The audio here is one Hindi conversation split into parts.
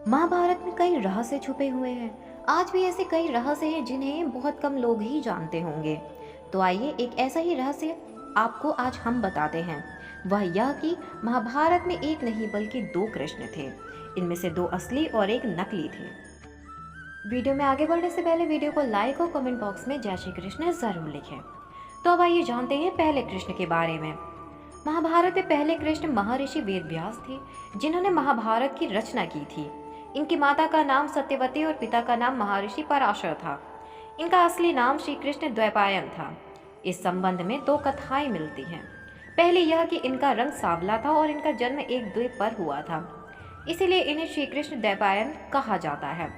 महाभारत में कई रहस्य छुपे हुए हैं। आज भी ऐसे कई रहस्य हैं जिन्हें बहुत कम लोग ही जानते होंगे। तो आइए एक ऐसा ही रहस्य आपको आज हम बताते हैं। वह यह कि महाभारत में एक नहीं बल्कि दो कृष्ण थे। इनमें से दो असली और एक नकली थे। वीडियो में आगे बढ़ने से पहले वीडियो को लाइक और कमेंट बॉक्स में जय श्री कृष्ण जरूर लिखें। तो अब आइए जानते हैं पहले कृष्ण के बारे में। महाभारत में पहले कृष्ण महर्षि वेदव्यास थे, जिन्होंने महाभारत की रचना की थी। इनकी माता का नाम सत्यवती और पिता का नाम महर्षि पराशर था। इनका असली नाम श्री कृष्ण द्वैपायन था। इस संबंध में दो कथाएं मिलती हैं। पहली यह कि इनका रंग सांवला था और इनका जन्म एक द्वीप पर हुआ था, इसीलिए इन्हें श्री कृष्ण द्वैपायन कहा जाता है।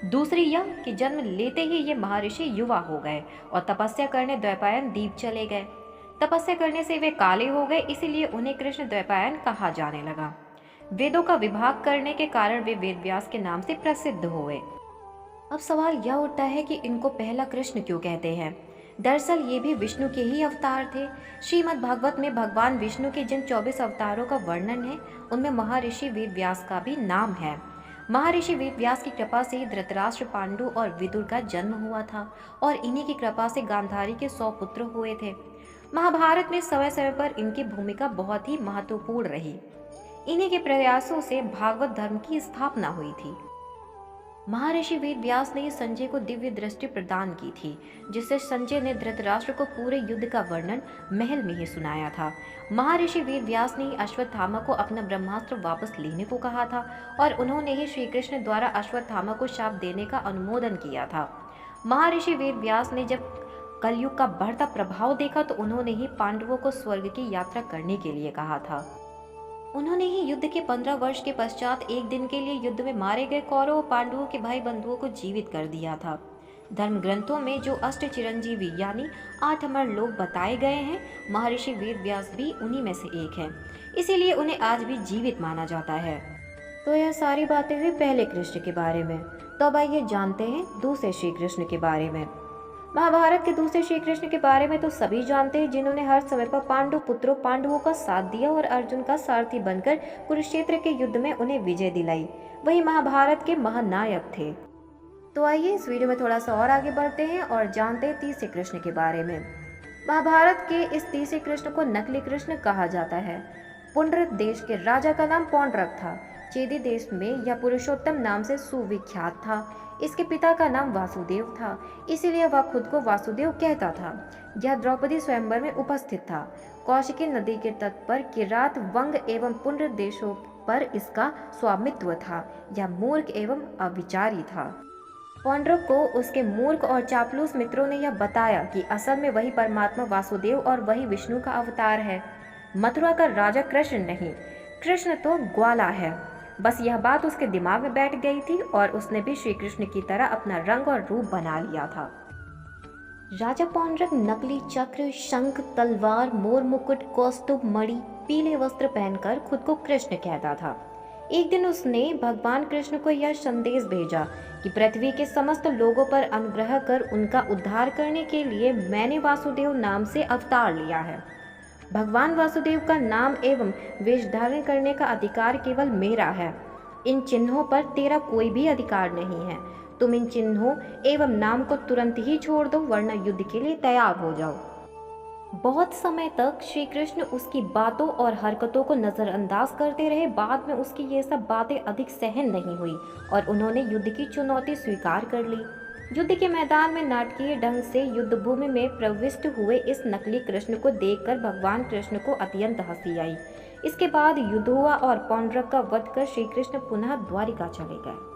दूसरी यह कि जन्म लेते ही ये महर्षि युवा हो गए और तपस्या करने द्वैपायन द्वीप चले गए। तपस्या करने से वे काले हो गए, इसीलिए उन्हें कृष्ण द्वैपायन कहा जाने लगा। वेदों का विभाग करने के कारण वे वेदव्यास के नाम से प्रसिद्ध हुए। अब सवाल यह उठता है कि इनको पहला कृष्ण क्यों कहते हैं। दरअसल ये भी विष्णु के ही अवतार थे। श्रीमद् भागवत में भगवान विष्णु के जिन 24 अवतारों का वर्णन है, उनमें महर्षि वेदव्यास का भी नाम है। महर्षि वेदव्यास की कृपा से ही धृतराष्ट्र, पांडु और विदुर का जन्म हुआ था और इन्हीं की कृपा से गांधारी के 100 पुत्र हुए थे। महाभारत में समय समय पर इनकी भूमिका बहुत ही महत्वपूर्ण रही। इन्हीं के प्रयासों से भागवत धर्म की स्थापना हुई थी। महर्षि वेदव्यास ने संजय को दिव्य दृष्टि प्रदान की थी, जिससे संजय ने धृतराष्ट्र को पूरे युद्ध का वर्णन महल में ही सुनाया था। महर्षि वेदव्यास ने अश्वत्थामा को अपना ब्रह्मास्त्र वापस लेने को कहा था और उन्होंने ही श्री कृष्ण द्वारा अश्वत्थामा को शाप देने का अनुमोदन किया था। महर्षि वेदव्यास ने जब कलयुग का बढ़ता प्रभाव देखा तो उन्होंने ही पांडवों को स्वर्ग की यात्रा करने के लिए कहा था। उन्होंने ही युद्ध के 15 वर्ष के पश्चात एक दिन के लिए युद्ध में मारे गए कौरव पांडवों के भाई बंधुओं को जीवित कर दिया था। धर्म ग्रंथों में जो अष्ट चिरंजीवी यानी 8 अमर लोग बताए गए हैं, महर्षि वेदव्यास भी उन्हीं में से एक है, इसीलिए उन्हें आज भी जीवित माना जाता है। तो यह सारी बातें हुई पहले कृष्ण के बारे में। तो अब आइए जानते हैं दूसरे श्री कृष्ण के बारे में। महाभारत के दूसरे श्री कृष्ण के बारे में तो सभी जानते हैं, जिन्होंने हर समय पर पांडवों का साथ दिया और अर्जुन का सारथी बनकर कुरुक्षेत्र के युद्ध में उन्हें विजय दिलाई। वही महाभारत के महानायक थे। तो आइए इस वीडियो में थोड़ा सा और आगे बढ़ते हैं और जानते हैं तीसरे कृष्ण के बारे में। महाभारत के इस तीसरे कृष्ण को नकली कृष्ण कहा जाता है। पुंड्र देश के राजा का नाम पौंड्रक था। चेदी देश में यह पुरुषोत्तम नाम से सुविख्यात था। इसके पिता का नाम वासुदेव था, इसीलिए वह खुद को वासुदेव कहता था। यह द्रौपदी स्वयंवर में उपस्थित था। कौशिकी नदी के तट पर किरात, वंग एवं पुंड्र देशों पर इसका स्वामित्व था। यह मूर्ख एवं अविचारी था। पौंड्रक को उसके मूर्ख और चापलूस मित्रों ने यह बताया कि असल में वही परमात्मा वासुदेव और वही विष्णु का अवतार है। मथुरा का राजा कृष्ण नहीं, कृष्ण तो ग्वाला है। बस यह बात उसके दिमाग में बैठ गई थी और उसने भी श्री कृष्ण की तरह अपना रंग और रूप बना लिया था। राजा पौंड्रक नकली चक्र, शंख, तलवार, मोर मुकुट, कौस्तुभ, मणि, पीले वस्त्र पहनकर खुद को कृष्ण कहता था। एक दिन उसने भगवान कृष्ण को यह संदेश भेजा कि पृथ्वी के समस्त लोगों पर अनुग्रह कर उनका उद्धार करने के लिए मैंने वासुदेव नाम से अवतार लिया है। भगवान वासुदेव का नाम एवं वेश धारण करने का अधिकार केवल मेरा है। इन चिन्हों पर तेरा कोई भी अधिकार नहीं है। तुम इन चिन्हों एवं नाम को तुरंत ही छोड़ दो, वरना युद्ध के लिए तैयार हो जाओ। बहुत समय तक श्री कृष्ण उसकी बातों और हरकतों को नजरअंदाज करते रहे। बाद में उसकी ये सब बातें अधिक सहन नहीं हुई और उन्होंने युद्ध की चुनौती स्वीकार कर ली। युद्ध के मैदान में नाटकीय ढंग से युद्ध भूमि में प्रविष्ट हुए इस नकली कृष्ण को देखकर भगवान कृष्ण को अत्यंत हंसी आई। इसके बाद युद्ध हुआ और पौंड्रक का वध कर श्री कृष्ण पुनः द्वारिका चले गए।